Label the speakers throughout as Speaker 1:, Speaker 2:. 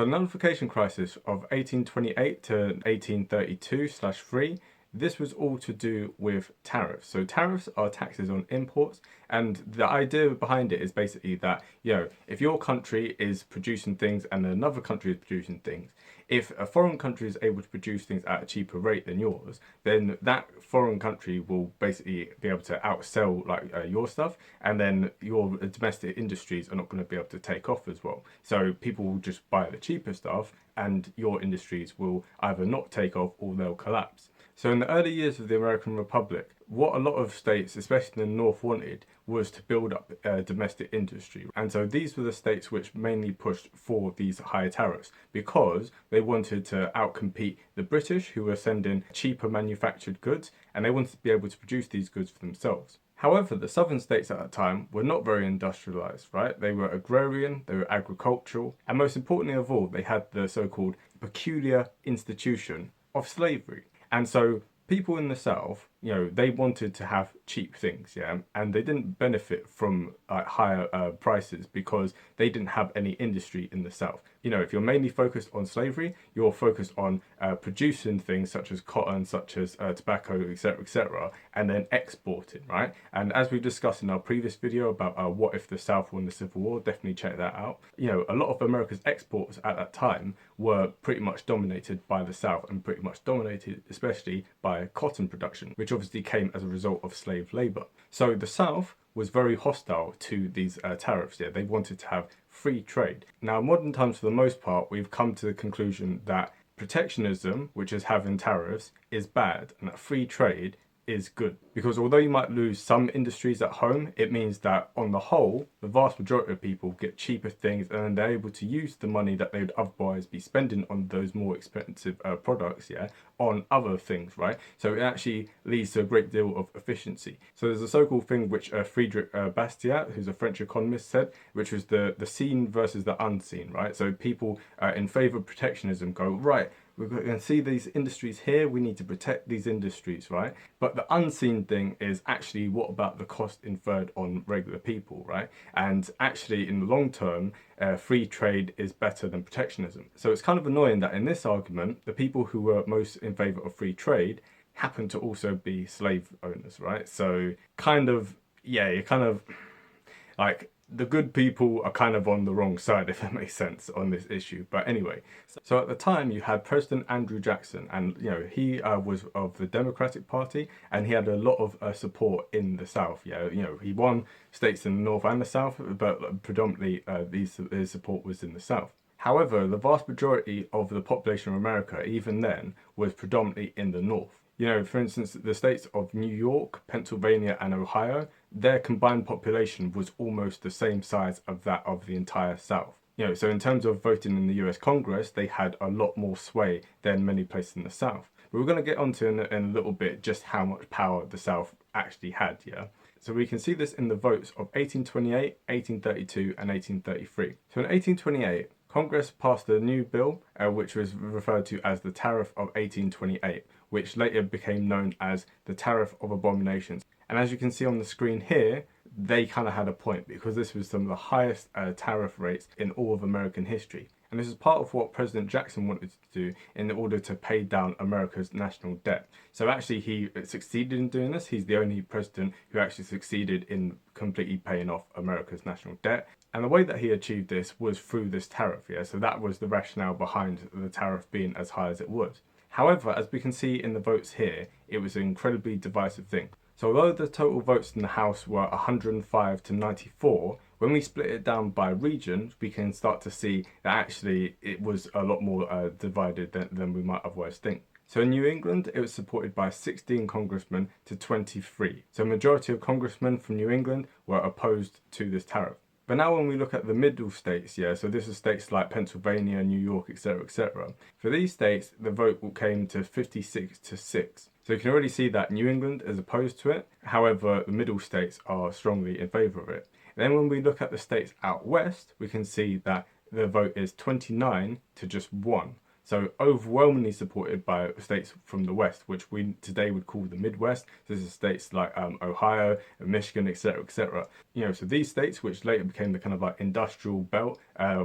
Speaker 1: So the Nullification Crisis of 1828 to 1832/3, this was all to do with tariffs. So tariffs are taxes on imports, and the idea behind it is basically that, if your country is producing things and another country is producing things, if a foreign country is able to produce things at a cheaper rate than yours, then that foreign country will basically be able to outsell your stuff, and then your domestic industries are not going to be able to take off as well. So people will just buy the cheaper stuff, and your industries will either not take off or they'll collapse. So in the early years of the American Republic, what a lot of states, especially in the North, wanted was to build up domestic industry. And so these were the states which mainly pushed for these higher tariffs because they wanted to outcompete the British, who were sending cheaper manufactured goods, and they wanted to be able to produce these goods for themselves. However, the southern states at that time were not very industrialized, right? They were agrarian, they were agricultural, and most importantly of all, they had the so-called peculiar institution of slavery. And so people in the South, they wanted to have cheap things, and they didn't benefit from higher prices because they didn't have any industry in the South. If you're mainly focused on slavery, you're focused on producing things such as cotton, such as tobacco, etc., and then exporting, right? And as we discussed in our previous video about what if the South won the Civil War, definitely check that out. A lot of America's exports at that time were pretty much dominated by the South, and pretty much dominated especially by cotton production, which obviously came as a result of slave labor. So the South was very hostile to these tariffs. They wanted to have free trade. Now, in modern times, for the most part, we've come to the conclusion that protectionism, which is having tariffs, is bad, and that free trade is good. Because although you might lose some industries at home, it means that on the whole, the vast majority of people get cheaper things, and then they're able to use the money that they would otherwise be spending on those more expensive products, on other things, right? So it actually leads to a great deal of efficiency. So there's a so-called thing which Friedrich Bastiat, who's a French economist, said, which was the seen versus the unseen, right? So people in favor of protectionism go, right, we're going to see these industries here, we need to protect these industries, right? But the unseen thing is actually, what about the cost inferred on regular people, right? And actually, in the long term, free trade is better than protectionism. So it's kind of annoying that in this argument, the people who were most in favor of free trade happen to also be slave owners, right? So you're kind of like, the good people are kind of on the wrong side, if that makes sense, on this issue. But anyway, so at the time you had President Andrew Jackson, and he was of the Democratic Party, and he had a lot of support in the South. He won states in the North and the South, but predominantly his support was in the South. However, the vast majority of the population of America, even then, was predominantly in the North. For instance, the states of New York, Pennsylvania, and Ohio, their combined population was almost the same size of that of the entire South. So in terms of voting in the US Congress, they had a lot more sway than many places in the South. But we're going to get onto in a little bit just how much power the South actually had, So we can see this in the votes of 1828, 1832, and 1833. So in 1828, Congress passed a new bill, which was referred to as the Tariff of 1828, which later became known as the Tariff of Abominations. And as you can see on the screen here, they kind of had a point, because this was some of the highest tariff rates in all of American history. And this is part of what President Jackson wanted to do in order to pay down America's national debt. So actually he succeeded in doing this. He's the only president who actually succeeded in completely paying off America's national debt. And the way that he achieved this was through this tariff, So that was the rationale behind the tariff being as high as it was. However, as we can see in the votes here, it was an incredibly divisive thing. So although the total votes in the House were 105 to 94, when we split it down by region, we can start to see that actually it was a lot more divided than we might otherwise think. So in New England, it was supported by 16 congressmen to 23. So a majority of congressmen from New England were opposed to this tariff. But now when we look at the middle states, so this is states like Pennsylvania, New York, etc., etc. For these states, the vote came to 56 to 6. So you can already see that New England is opposed to it. However, the middle states are strongly in favour of it. And then when we look at the states out west, we can see that the vote is 29 to just 1. So overwhelmingly supported by states from the West, which we today would call the Midwest. So this is states like Ohio, Michigan, etc., etc. So these states, which later became the kind of like industrial belt,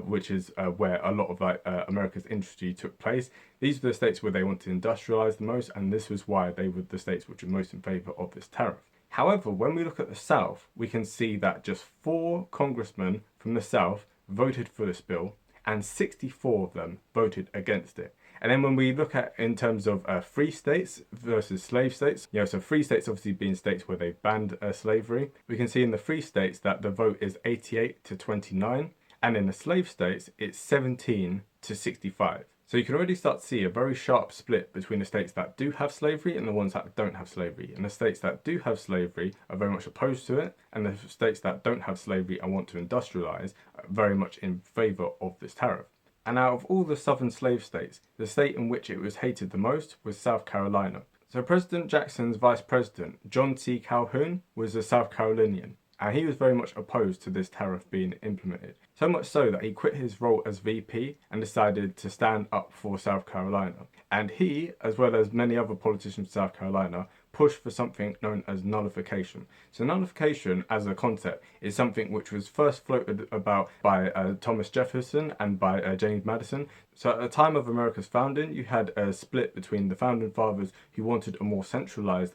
Speaker 1: which is where a lot of like America's industry took place. These were the states where they wanted to industrialize the most, and this was why they were the states which were most in favor of this tariff. However, when we look at the South, we can see that just 4 congressmen from the South voted for this bill, and 64 of them voted against it. And then when we look at in terms of free states versus slave states, so free states obviously being states where they banned slavery, we can see in the free states that the vote is 88 to 29, and in the slave states it's 17 to 65. So you can already start to see a very sharp split between the states that do have slavery and the ones that don't have slavery. And the states that do have slavery are very much opposed to it, and the states that don't have slavery and want to industrialize are very much in favor of this tariff. And out of all the southern slave states, the state in which it was hated the most was South Carolina. So President Jackson's vice president, John C. Calhoun, was a South Carolinian, and he was very much opposed to this tariff being implemented. So much so that he quit his role as VP and decided to stand up for South Carolina. And he, as well as many other politicians in South Carolina, pushed for something known as nullification. So nullification as a concept is something which was first floated about by Thomas Jefferson and by James Madison. So at the time of America's founding, you had a split between the founding fathers who wanted a more centralized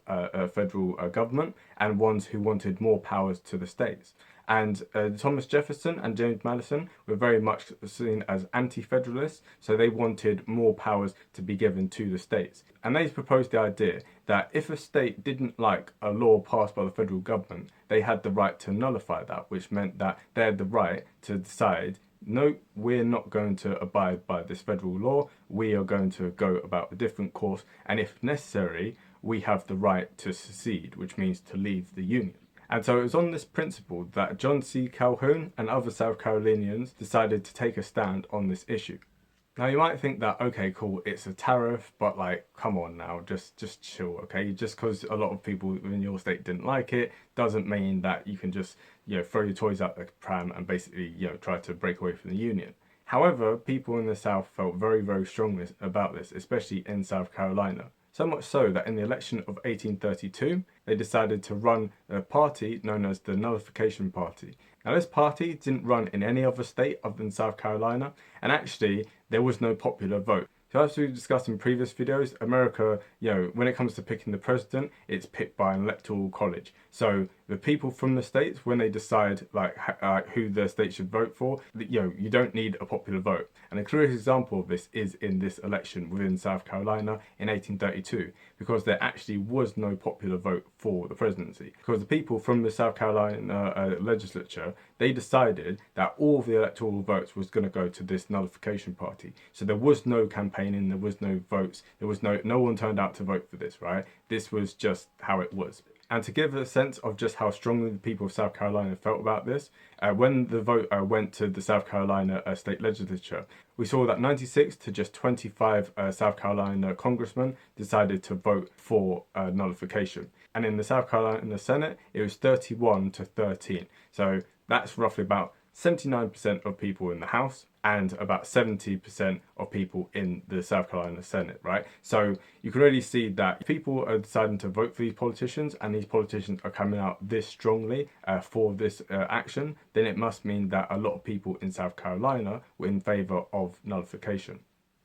Speaker 1: federal government and ones who wanted more powers to the states. And Thomas Jefferson and James Madison were very much seen as anti-federalists, so they wanted more powers to be given to the states. And they proposed the idea that if a state didn't like a law passed by the federal government, they had the right to nullify that, which meant that they had the right to decide, no, we're not going to abide by this federal law, we are going to go about a different course, and if necessary, we have the right to secede, which means to leave the Union. And so it was on this principle that John C. Calhoun and other South Carolinians decided to take a stand on this issue. Now you might think that, okay, cool, it's a tariff, but like, come on now, just chill, okay? Just because a lot of people in your state didn't like it doesn't mean that you can just, throw your toys out the pram and basically, try to break away from the Union. However, people in the South felt very, very strongly about this, especially in South Carolina. So much so that in the election of 1832, they decided to run a party known as the Nullification Party. Now this party didn't run in any other state other than South Carolina, and actually there was no popular vote. So as we discussed in previous videos, America, when it comes to picking the president, it's picked by an electoral college. So the people from the states, when they decide who the state should vote for, you don't need a popular vote. And a clear example of this is in this election within South Carolina in 1832, because there actually was no popular vote for the presidency. Because the people from the South Carolina legislature, they decided that all of the electoral votes was going to go to this Nullification Party. So there was no campaigning, there was no votes, there was no one turned out to vote for this, right? This was just how it was. And to give a sense of just how strongly the people of South Carolina felt about this, when the vote went to the South Carolina state legislature, we saw that 96 to just 25 South Carolina congressmen decided to vote for nullification. And in the South Carolina Senate, it was 31 to 13. So that's roughly about 79% of people in the House and about 70% of people in the South Carolina Senate, right? So you can really see that if people are deciding to vote for these politicians and these politicians are coming out this strongly for this action, then it must mean that a lot of people in South Carolina were in favour of nullification.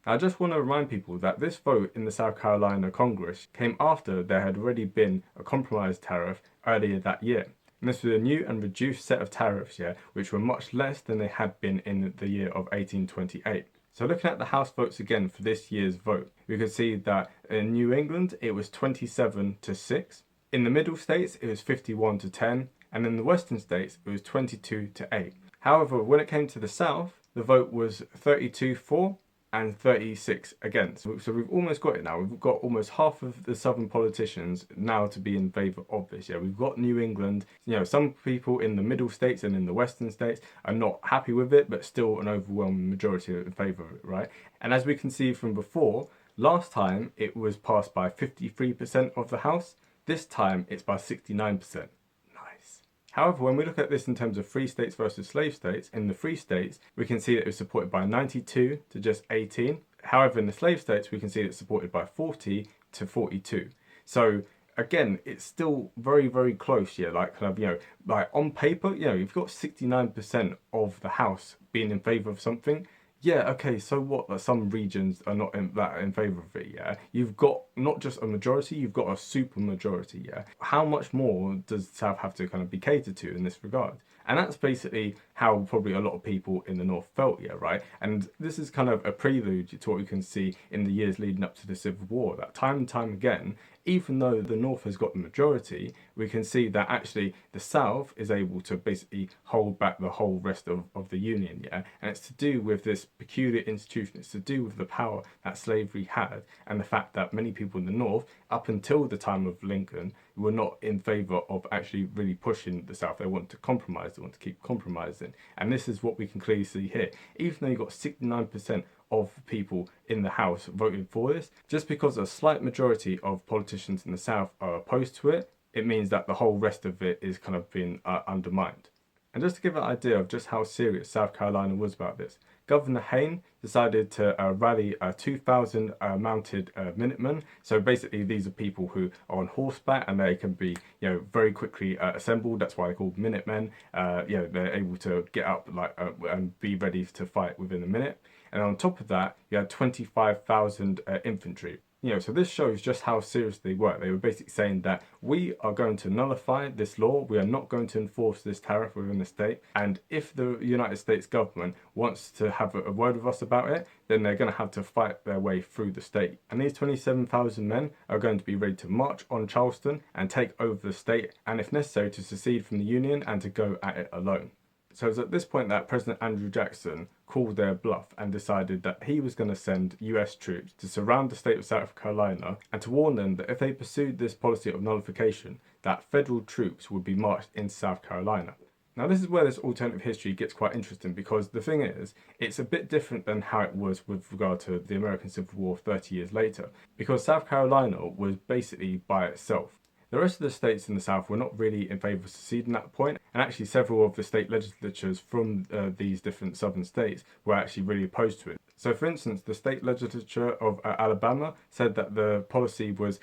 Speaker 1: I just want to remind people that this vote in the South Carolina Congress came after there had already been a compromise tariff earlier that year. And this was a new and reduced set of tariffs, which were much less than they had been in the year of 1828. So looking at the House votes again for this year's vote, we could see that in New England it was 27 to 6. In the middle states it was 51 to 10, and in the western states it was 22 to 8. However, when it came to the South, the vote was 32 for and 36 against. So we've almost got it now. We've got almost half of the southern politicians now to be in favour of this. We've got New England. Some people in the middle states and in the western states are not happy with it, but still an overwhelming majority are in favour of it, right? And as we can see from before, last time it was passed by 53% of the House. This time it's by 69%. However, when we look at this in terms of free states versus slave states, in the free states, we can see that it was supported by 92 to just 18. However, in the slave states, we can see it's supported by 40 to 42. So again, it's still very, very close. Yeah, like kind of, like on paper, you've got 69% of the House being in favor of something. Yeah, okay, so what? Like some regions are not that in favour of it, yeah? You've got not just a majority, you've got a super majority, yeah? How much more does the South have to kind of be catered to in this regard? And that's basically how probably a lot of people in the North felt, yeah, right? And this is kind of a prelude to what we can see in the years leading up to the Civil War, that time and time again, even though the North has got the majority, we can see that actually the South is able to basically hold back the whole rest of the Union, yeah? And it's to do with this peculiar institution, it's to do with the power that slavery had and the fact that many people in the North, up until the time of Lincoln, were not in favour of actually really pushing the South. They want to compromise, they want to keep compromising. And this is what we can clearly see here. Even though you've got 69% of people in the House voting for this, just because a slight majority of politicians in the South are opposed to it, it means that the whole rest of it is kind of being undermined. And just to give an idea of just how serious South Carolina was about this, Governor Hayne decided to rally 2,000 mounted Minutemen. So basically, these are people who are on horseback and they can be, very quickly assembled. That's why they're called Minutemen. They're able to get up and be ready to fight within a minute. And on top of that, you had 25,000 infantry. So this shows just how serious they were. They were basically saying that we are going to nullify this law. We are not going to enforce this tariff within the state. And if the United States government wants to have a word with us about it, then they're going to have to fight their way through the state. And these 27,000 men are going to be ready to march on Charleston and take over the state, and if necessary, to secede from the Union and to go at it alone. So it was at this point that President Andrew Jackson called their bluff and decided that he was going to send US troops to surround the state of South Carolina and to warn them that if they pursued this policy of nullification, that federal troops would be marched into South Carolina. Now this is where this alternative history gets quite interesting, because the thing is, it's a bit different than how it was with regard to the American Civil War 30 years later, because South Carolina was basically by itself. The rest of the states in the South were not really in favour of seceding at that point, and actually several of the state legislatures from these different southern states were actually really opposed to it. So for instance, the state legislature of Alabama said that the policy was